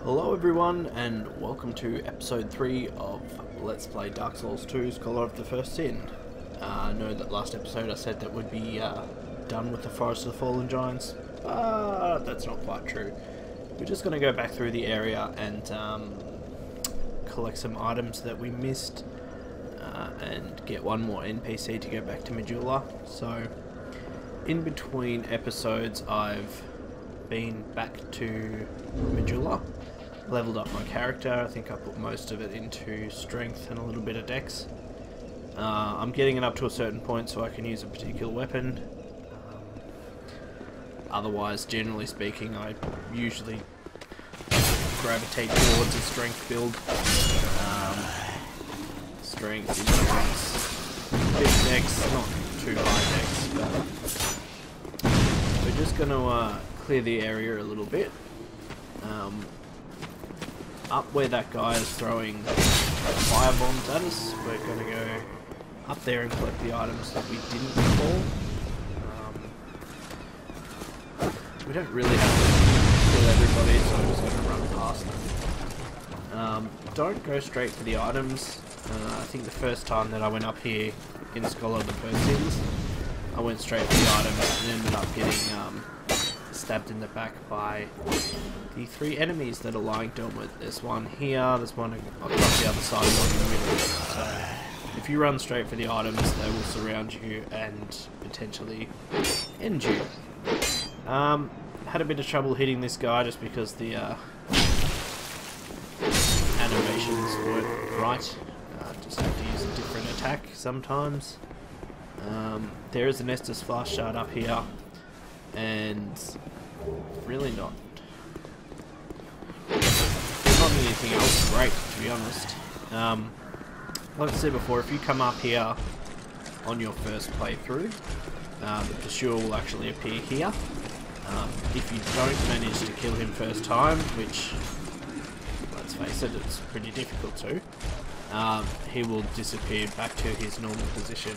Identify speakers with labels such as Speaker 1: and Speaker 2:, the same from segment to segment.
Speaker 1: Hello everyone, and welcome to episode 3 of Let's Play Dark Souls 2 Scholar of the First Sin. I know that last episode I said that we'd be done with the Forest of the Fallen Giants, but that's not quite true. We're just going to go back through the area and collect some items that we missed and get one more NPC to go back to Majula. So, in between episodes I've been back to Majula, leveled up my character. I think I put most of it into strength and a little bit of dex. I'm getting it up to a certain point so I can use a particular weapon. Otherwise, generally speaking, I usually gravitate towards a strength build. Strength, endurance, big dex, not too high dex, but we're just going to clear the area a little bit. Up where that guy is throwing fire bombs at us, we're going to go up there and collect the items that we didn't before. We don't really have to kill everybody, so I'm just going to run past them. Don't go straight for the items. I think the first time that I went up here in Scholar of the First Sins, I went straight for the items and ended up getting stabbed in the back by the 3 enemies that are lying dormant. There's one here, there's one across the other side, one in the middle. So if you run straight for the items, they will surround you and potentially end you. Had a bit of trouble hitting this guy just because the animations weren't right. Just have to use a different attack sometimes. There is an Estus Flash Shard up here, and really not anything else great, to be honest. Like I said before, if you come up here on your first playthrough, the Pursuer will actually appear here. If you don't manage to kill him first time, which, let's face it, it's pretty difficult to, he will disappear back to his normal position.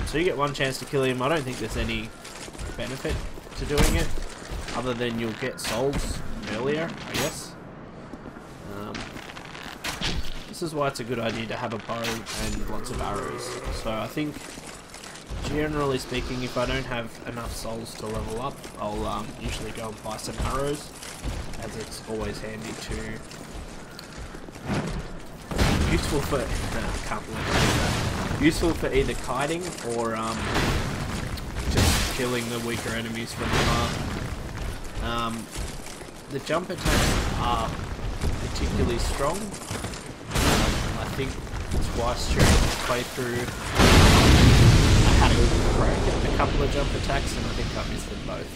Speaker 1: So you get one chance to kill him. I don't think there's any benefit to doing it, other than you'll get souls earlier, I guess. This is why it's a good idea to have a bow and lots of arrows. So I think, generally speaking, if I don't have enough souls to level up, I'll usually go and buy some arrows, as it's always handy to useful for can't believe I did that. Useful for either kiting or just killing the weaker enemies from afar. The jump attacks are particularly strong. I think twice during this playthrough I had a crack at a couple of jump attacks, and I think I missed them both.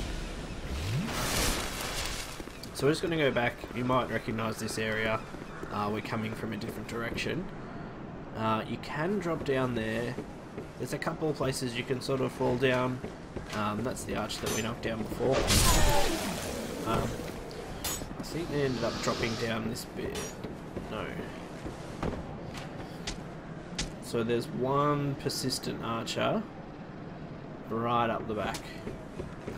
Speaker 1: So we're just going to go back. You might recognise this area. We're coming from a different direction. You can drop down there. There's a couple of places you can sort of fall down. That's the arch that we knocked down before. I think they ended up dropping down this bit. No. So there's one persistent archer right up the back,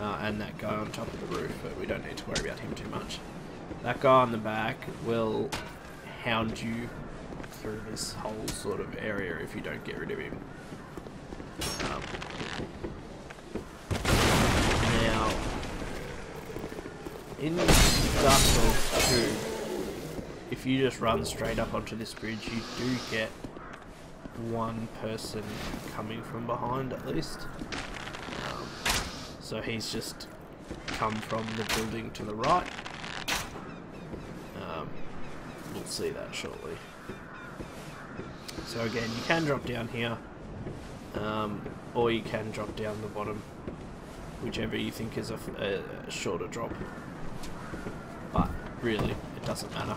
Speaker 1: and that guy on top of the roof, but we don't need to worry about him too much. That guy on the back will hound you through this whole sort of area if you don't get rid of him. Now, in Dark Souls 2, if you just run straight up onto this bridge, you do get one person coming from behind at least. So he's just come from the building to the right. We'll see that shortly. So again, you can drop down here, or you can drop down the bottom, whichever you think is a shorter drop. But really, it doesn't matter.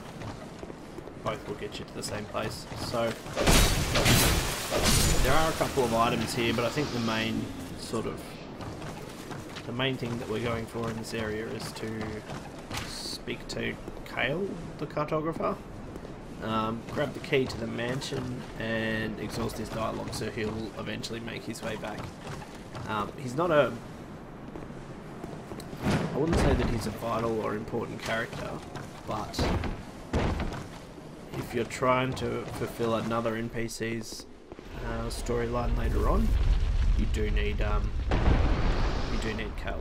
Speaker 1: Both will get you to the same place. So there are a couple of items here, but I think the main thing that we're going for in this area is to speak to Kale, the cartographer. Grab the key to the mansion and exhaust his dialogue, so he'll eventually make his way back. He's not a wouldn't say that he's a vital or important character, but if you're trying to fulfill another NPC's storyline later on, you do need Kale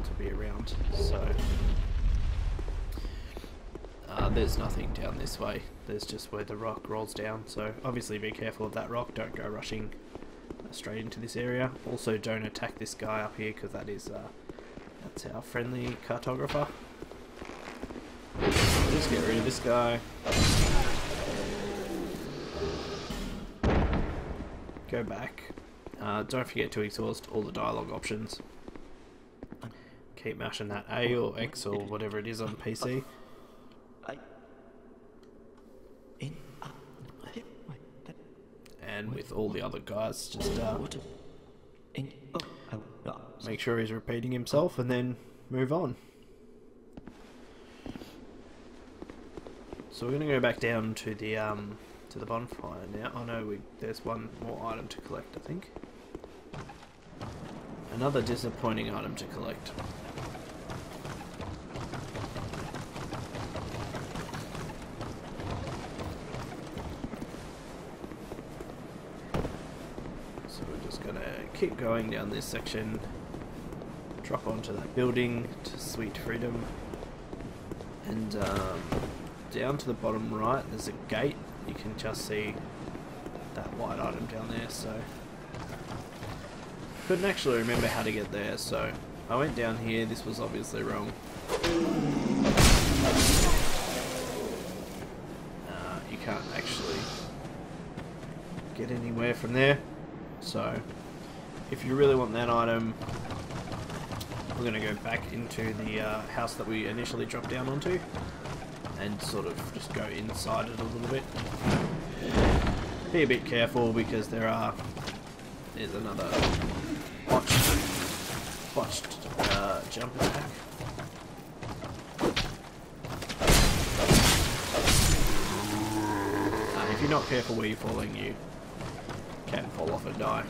Speaker 1: to be around. So there's nothing down this way. There's just where the rock rolls down. So obviously be careful of that rock. Don't go rushing straight into this area. Also, don't attack this guy up here because that's our friendly cartographer. Just get rid of this guy. Go back. Don't forget to exhaust all the dialogue options. Keep mashing that A or X or whatever it is on PC. And with all the other guys, just make sure he's repeating himself and then move on. So we're going to go back down to the bonfire now. Oh no, there's one more item to collect, I think. Another disappointing item to collect. So we're just going to keep going down this section, drop onto that building to Sweet Freedom, and down to the bottom right there's a gate. You can just see that white item down there, so couldn't actually remember how to get there, so I went down here. This was obviously wrong. You can't actually get anywhere from there, so if you really want that item, we're going to go back into the house that we initially dropped down onto and sort of just go inside it a little bit. Be a bit careful because there's another botched jump attack. If you're not careful where you're falling, you can fall off and die.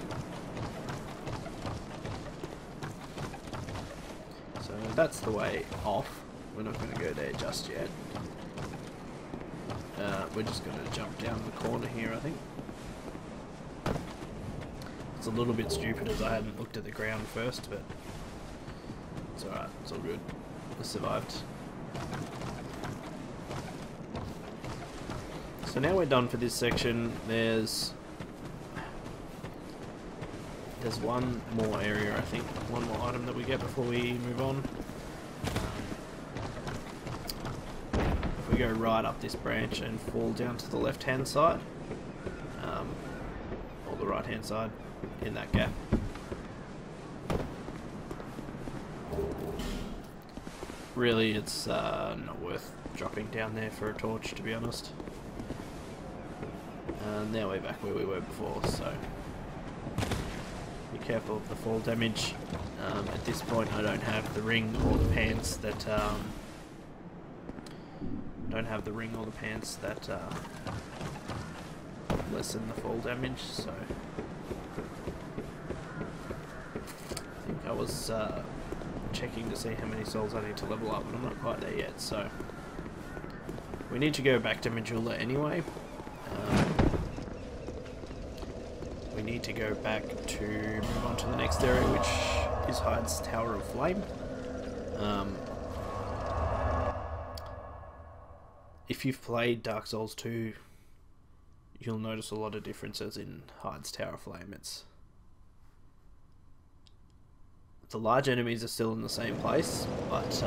Speaker 1: So that's the way off. We're not going to go there just yet. We're just going to jump down the corner here, I think. It's a little bit stupid as I hadn't looked at the ground first, but it's alright, it's all good. I survived. So now we're done for this section. There's one more area, I think. One more item that we get before we move on. If we go right up this branch and fall down to the left hand side, or the right hand side, in that gap. Really, it's not worth dropping down there for a torch, to be honest. Now we're back where we were before, so be careful of the fall damage. At this point, I don't have the ring or the pants that lessen the fall damage. So I think I was checking to see how many souls I need to level up, but I'm not quite there yet. So we need to go back to Majula anyway. We need to go back to move on to the next area, which is Heides Tower of Flame. If you've played Dark Souls 2, you'll notice a lot of differences in Heides Tower of Flame. The large enemies are still in the same place, but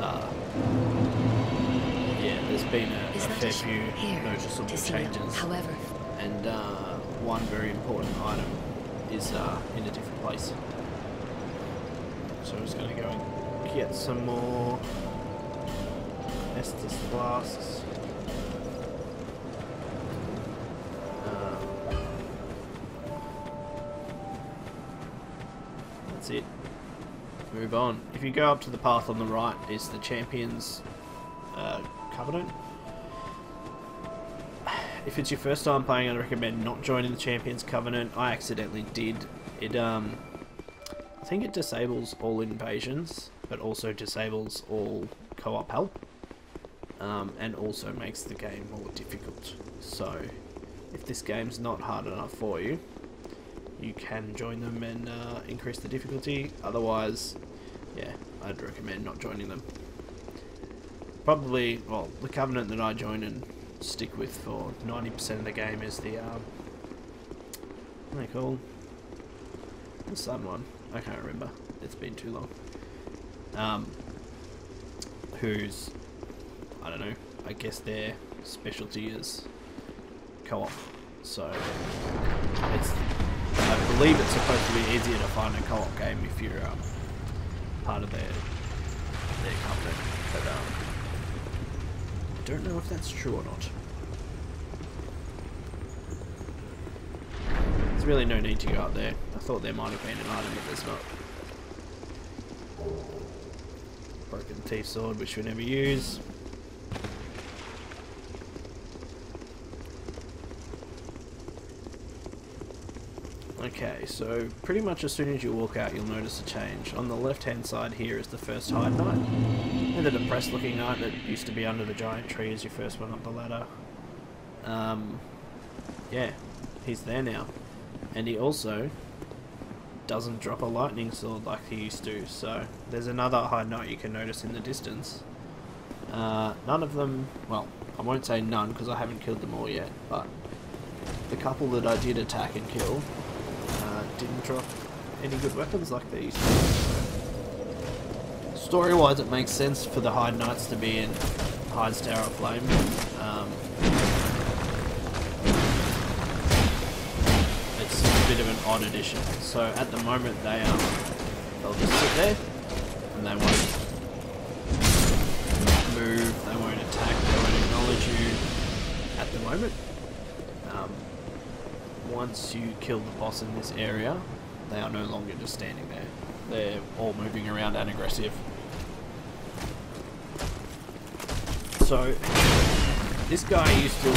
Speaker 1: yeah, there's been a fair few noticeable changes.
Speaker 2: However,
Speaker 1: and one very important item is in a different place. So I'm just going to go and get some more Estus flasks. That's it. Move on. If you go up to the path on the right, is the Champions Covenant. If it's your first time playing, I'd recommend not joining the Champions Covenant. I accidentally did. It I think it disables all invasions, but also disables all co-op help, and also makes the game more difficult. So if this game's not hard enough for you, you can join them and increase the difficulty. Otherwise, yeah, I'd recommend not joining them. Probably, well, the Covenant that I join and stick with for 90% of the game is the, what are they called? The Sun one. I can't remember. It's been too long. Who's, I don't know, I guess their specialty is co-op. So, it's, I believe it's supposed to be easier to find a co-op game if you're part of their Covenant. But, I don't know if that's true or not. There's really no need to go up there. I thought there might have been an item, but there's not. Broken Thief Sword, which we never use. Okay, so pretty much as soon as you walk out, you'll notice a change. On the left-hand side here is the first Hide Knight, and the depressed-looking knight that used to be under the giant tree as you first went up the ladder. Yeah, he's there now, and he also doesn't drop a lightning sword like he used to. So there's another Hide Knight you can notice in the distance. None of them, well, I won't say none because I haven't killed them all yet, but the couple that I did attack and kill didn't drop any good weapons like they used to. Story-wise, it makes sense for the Hide Knights to be in Heides Tower of Flame. It's a bit of an odd addition. So at the moment they'll just sit there and they won't move, they won't attack, they won't acknowledge you at the moment. Once you kill the boss in this area, they are no longer just standing there. They're all moving around and aggressive. So, this guy used to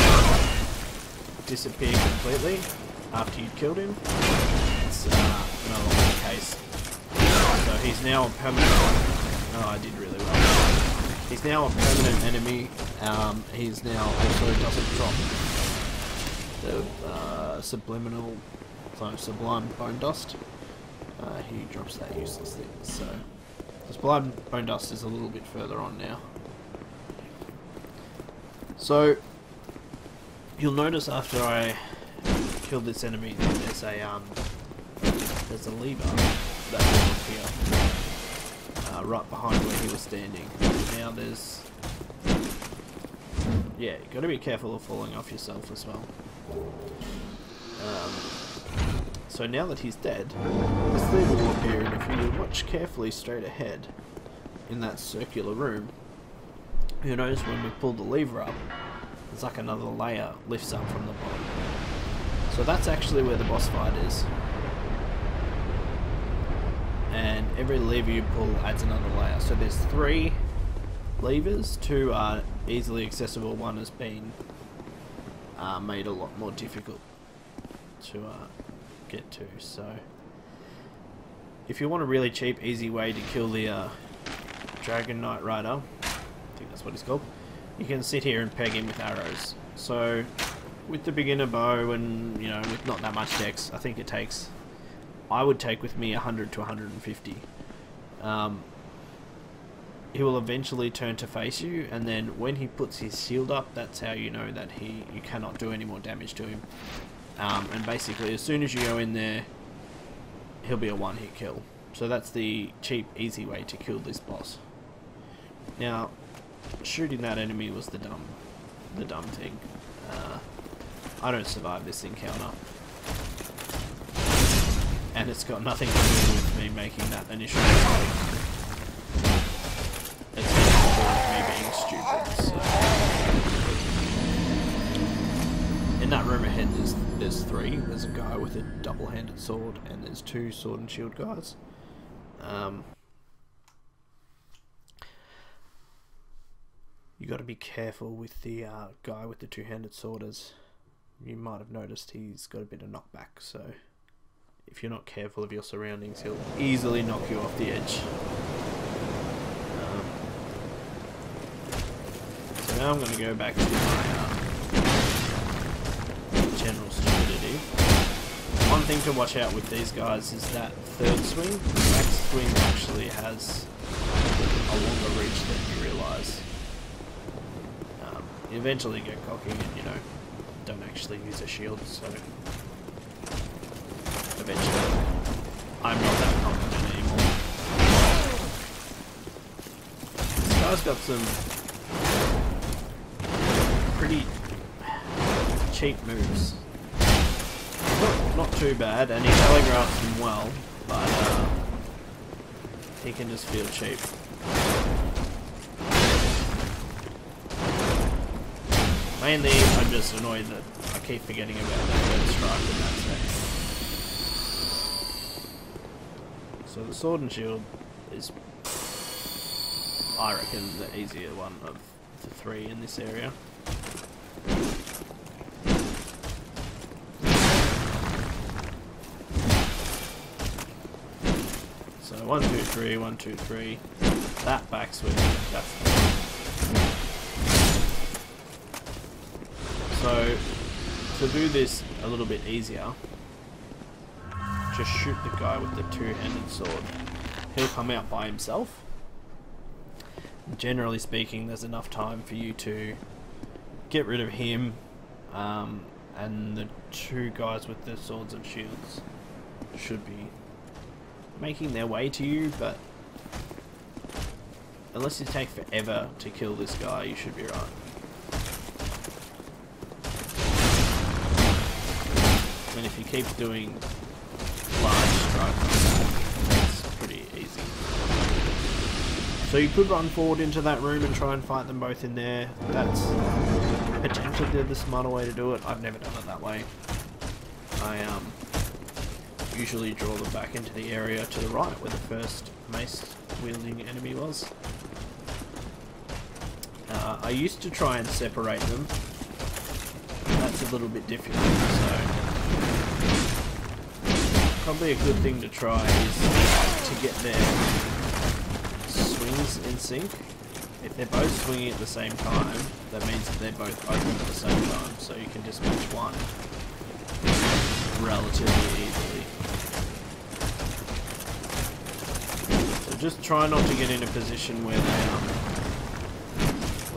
Speaker 1: disappear completely after you'd killed him. It's no longer the case. So he's now a permanent... Oh, I did really well. He's now a permanent enemy. He's now also doesn't drop the sublime bone dust. He drops that useless thing. So, sublime bone dust is a little bit further on now. So, you'll notice after I killed this enemy, there's a lever that will appear right behind where he was standing. Now there's, yeah, you got to be careful of falling off yourself as well. So now that he's dead, this lever will appear, and if you watch carefully straight ahead in that circular room, you'll notice when we pull the lever up, there's like another layer lifts up from the bottom. So that's actually where the boss fight is. And every lever you pull adds another layer. So there's 3 levers, 2 are easily accessible, 1 has been made a lot more difficult to get to. So if you want a really cheap, easy way to kill the Dragonrider, I think that's what he's called, you can sit here and peg him with arrows. So with the beginner bow and, you know, with not that much dex, I think it takes, I would take with me 100 to 150. He will eventually turn to face you, and then when he puts his shield up, that's how you know that you cannot do any more damage to him. And basically, as soon as you go in there, he'll be a one-hit kill. So that's the cheap, easy way to kill this boss. Now, shooting that enemy was the dumb thing. I don't survive this encounter, and it's got nothing to do with me making that initial mistake. It's me being stupid. So. In that room ahead, there's 3. There's a guy with a double-handed sword, and there's 2 sword and shield guys. You got to be careful with the guy with the 2-handed sword, as you might have noticed he's got a bit of knockback. So if you're not careful of your surroundings, he'll easily knock you off the edge. now I'm going to go back to my general stupidity. One thing to watch out with these guys is that third swing. The back swing actually has a longer reach than you realise. You eventually get cocky and, you know, don't actually use a shield, so eventually I'm not that confident anymore. This guy's got some pretty cheap moves. Not too bad, and he telegraphs them well, but he can just feel cheap. Mainly, I'm just annoyed that I keep forgetting about that third strike and that's it. So the sword and shield is, I reckon, the easier one of the three in this area. So 1, 2, 3, 1, 2, 3. That backswing, that's. So, to do this a little bit easier, just shoot the guy with the two-handed sword. He'll come out by himself. Generally speaking, there's enough time for you to get rid of him, and the two guys with the swords and shields should be making their way to you, but unless you take forever to kill this guy, you should be right. And if he keeps doing large strikes, it's pretty easy. So you could run forward into that room and try and fight them both in there. That's potentially the smarter way to do it. I've never done it that way. I usually draw them back into the area to the right where the first mace wielding enemy was. I used to try and separate them. That's a little bit difficult, so probably a good thing to try is to get their swings in sync. If they're both swinging at the same time, that means that they're both open at the same time, so you can dispatch one relatively easily. So just try not to get in a position where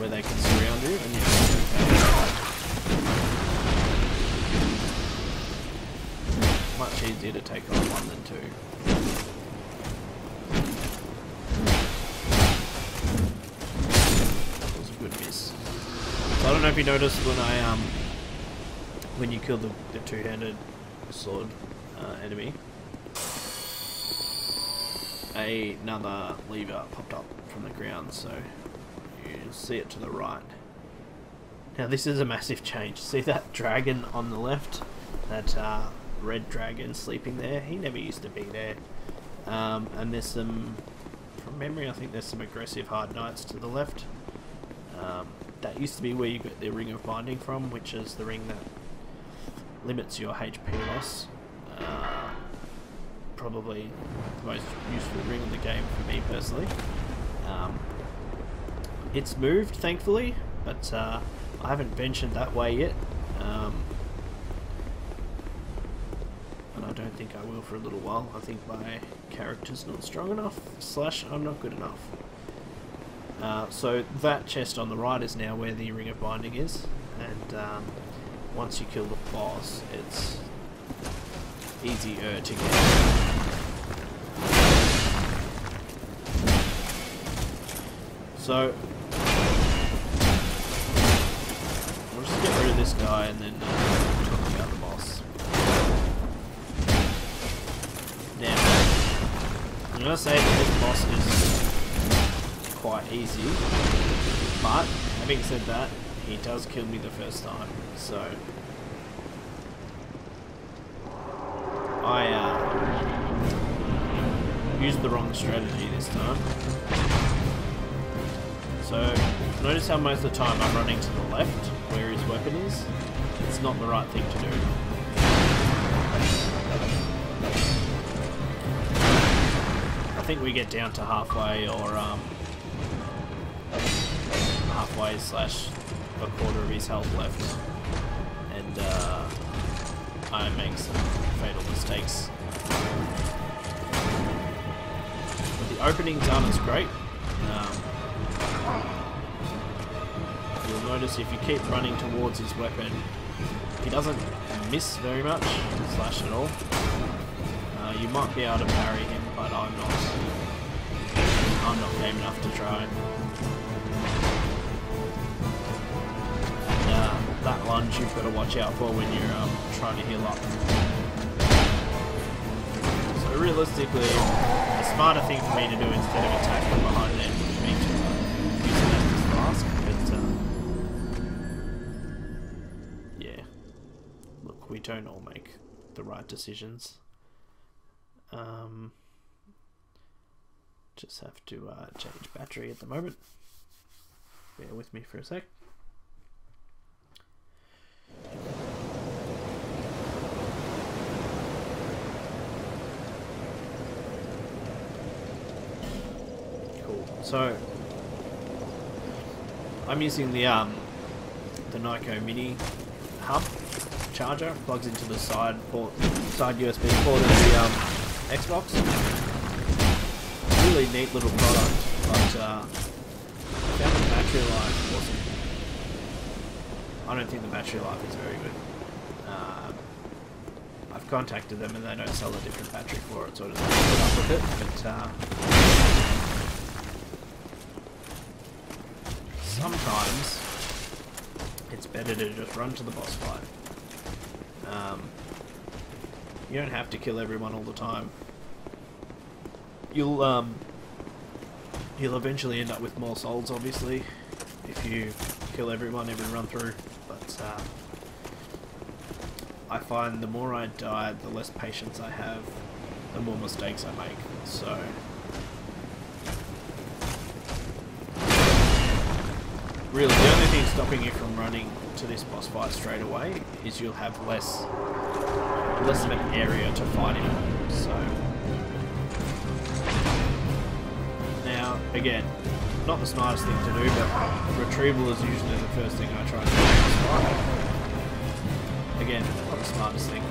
Speaker 1: they can surround you, and you can much easier to take on one than two. That was a good miss. So I don't know if you noticed when you kill the two-handed sword enemy, another lever popped up from the ground, so you see it to the right. Now this is a massive change. See that dragon on the left? That red dragon sleeping there? He never used to be there. And there's some, from memory, I think there's some aggressive hard knights to the left. That used to be where you get the ring of binding from, which is the ring that limits your HP loss. Probably the most useful ring in the game for me personally. It's moved, thankfully, but I haven't ventured that way yet. And I don't think I will for a little while. I think my character's not strong enough, / I'm not good enough. So that chest on the right is now where the ring of binding is, and once you kill the boss, it's easier to get. So we'll just get rid of this guy and then talk about the boss. Now, I'm going to say that this boss is quite easy, but having said that, he does kill me the first time, so I used the wrong strategy this time. So notice how most of the time I'm running to the left where his weapon is. It's not the right thing to do. I think we get down to halfway or halfway halfway slash a quarter of his health left, and I make some fatal mistakes. But the openings aren't as great. You'll notice if you keep running towards his weapon, he doesn't miss very much, slash at all. You might be able to parry him, but I'm not game enough to try. And that lunge you've got to watch out for when you're trying to heal up. So realistically, the smarter thing for me to do instead of attacking from behind them would be to use it as this flask, but yeah. Look, we don't all make the right decisions. Just have to change battery at the moment. Bear with me for a sec. Cool. So I'm using the Nyko Mini hub charger. Plugs into the side USB port of the Xbox. Really neat little product, but I found the battery life wasn't. I don't think the battery life is very good. I've contacted them and they don't sell a different battery for it, so I just have to put up with it. But sometimes it's better to just run to the boss fight. You don't have to kill everyone all the time. You'll eventually end up with more souls, obviously, if you kill everyone every run through. But I find the more I die, the less patience I have, the more mistakes I make. So really, the only thing stopping you from running to this boss fight straight away is you'll have less of an area to fight in. So now, again, not the smartest thing to do, but retrieval is usually the first thing I try to do. Again, not the smartest thing.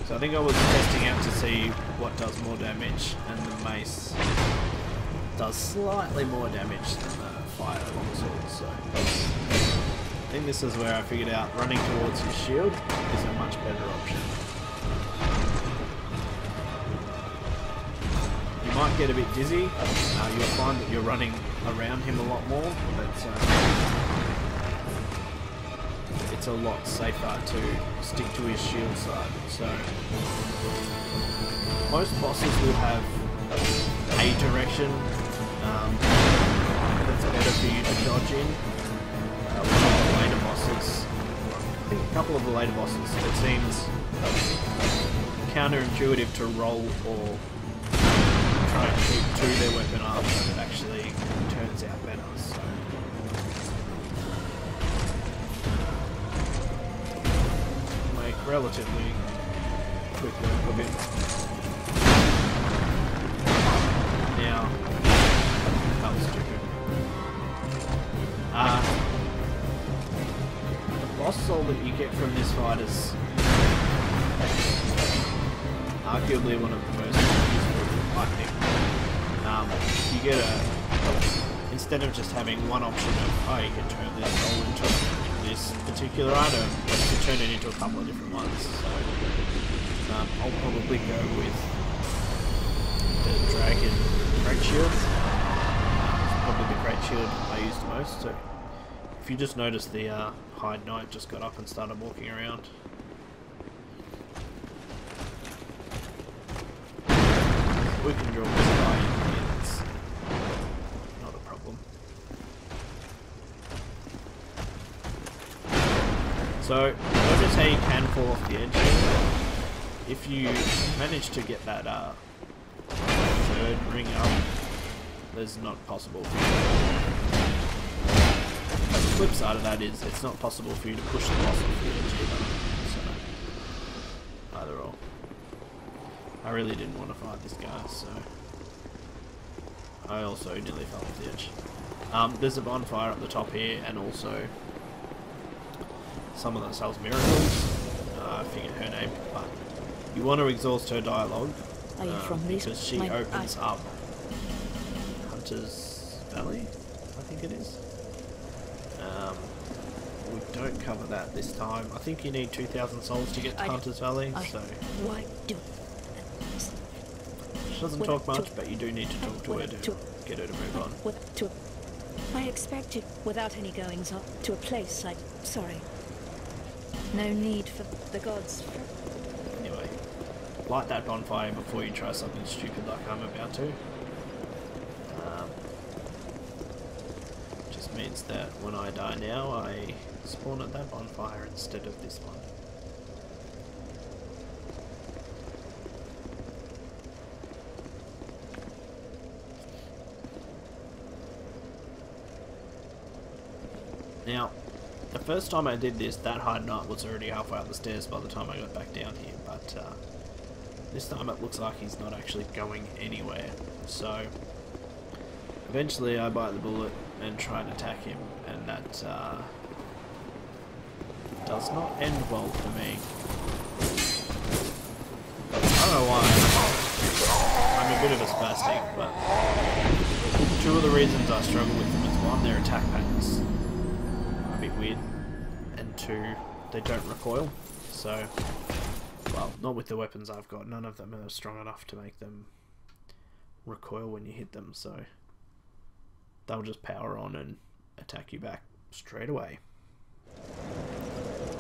Speaker 1: So I think I was testing out to see what does more damage, and the mace does slightly more damage than the fire longsword. So I think this is where I figured out running towards his shield is a much better option. You might get a bit dizzy. You'll find that you're running around him a lot more, but it's a lot safer to stick to his shield side. So most bosses will have a direction that's better for you to dodge in. One of the later bosses, I think a couple of the later bosses, it seems counterintuitive to roll or try and keep to their weapon up, but it actually turns out better. So make relatively quick work of it. Now, that was stupid. The boss soul that you get from this fight is arguably one of the most useful, I think. You get instead of just having one option of, oh, you can turn this soul into this particular item, you can turn it into a couple of different ones. So I'll probably go with the Dragon Great Shield. It's probably the Great Shield I use the most. So if you just notice, the Heides Knight just got up and started walking around. We can draw this guy in here, that's not a problem. So notice how you can fall off the edge here. If you manage to get that third ring up, that's not possible for you. But the flip side of that is it's not possible for you to push the boss off the edge either. So either or. I really didn't want to fight this guy, so I also nearly fell off the edge. There's a bonfire at the top here, and also someone that sells miracles. I forget her name, but you want to exhaust her dialogue because she opens up Hunter's Valley, I think it is. We don't cover that this time. I think you need 2,000 souls to get to Hunter's Valley, so...
Speaker 2: Why do...
Speaker 1: She doesn't talk much, but you do need to talk to her to get her to move on.
Speaker 2: I expected, without any goings on, to a place like... Sorry. No need for the gods.
Speaker 1: Anyway, light that bonfire before you try something stupid like I'm about to. Just means that when I die now, I spawn at that bonfire instead of this one. Now, the first time I did this, that hard knight was already halfway up the stairs by the time I got back down here, but this time it looks like he's not actually going anywhere. So, eventually I bite the bullet and try and attack him, and that does not end well for me. I don't know why. I'm a bit of a spastic, but two of the reasons I struggle with them is one, their attack patterns are a bit weird, and two, they don't recoil. So, well, not with the weapons I've got. None of them are strong enough to make them recoil when you hit them, so they'll just power on and attack you back straight away.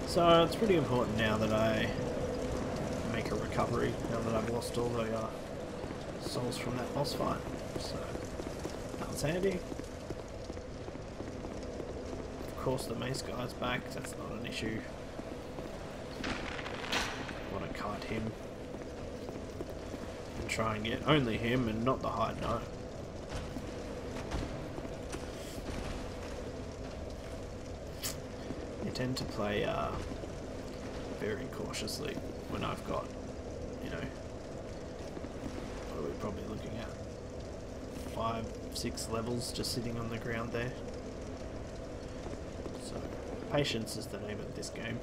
Speaker 1: So it's pretty important now that I make a recovery, now that I've lost all the souls from that boss fight. So that's handy. Of course the mace guy's back, that's not an issue. I want to kite him and try and get only him and not the Heides Knight. I tend to play very cautiously when I've got, you know, what are we probably looking at? 5, 6 levels just sitting on the ground there. So, patience is the name of this game.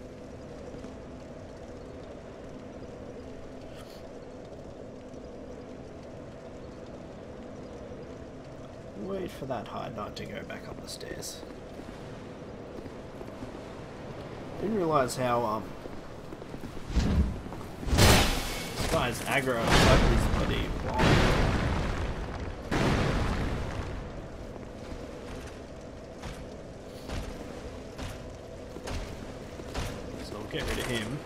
Speaker 1: Wait for that Heides Knight to go back up the stairs. Didn't realise how this guy's aggro attack is bloody long. So I'll get rid of him.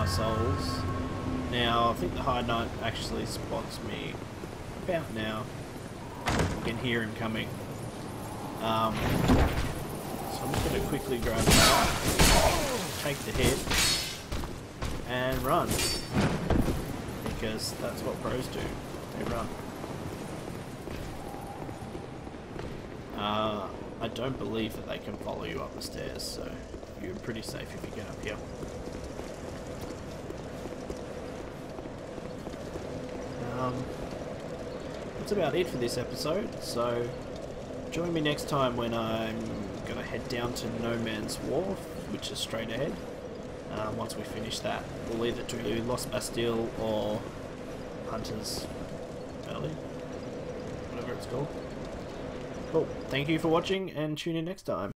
Speaker 1: Souls. Now, I think the Heides Knight actually spots me about now. You can hear him coming. So I'm just going to quickly grab that, take the hit, and run. Because that's what pros do. They run. I don't believe that they can follow you up the stairs, so you're pretty safe if you get up here. That's about it for this episode, so join me next time when I'm going to head down to No Man's Wharf, which is straight ahead. Once we finish that, we'll either do Lost Bastille or Hunter's Valley, whatever it's called. Cool, thank you for watching and tune in next time.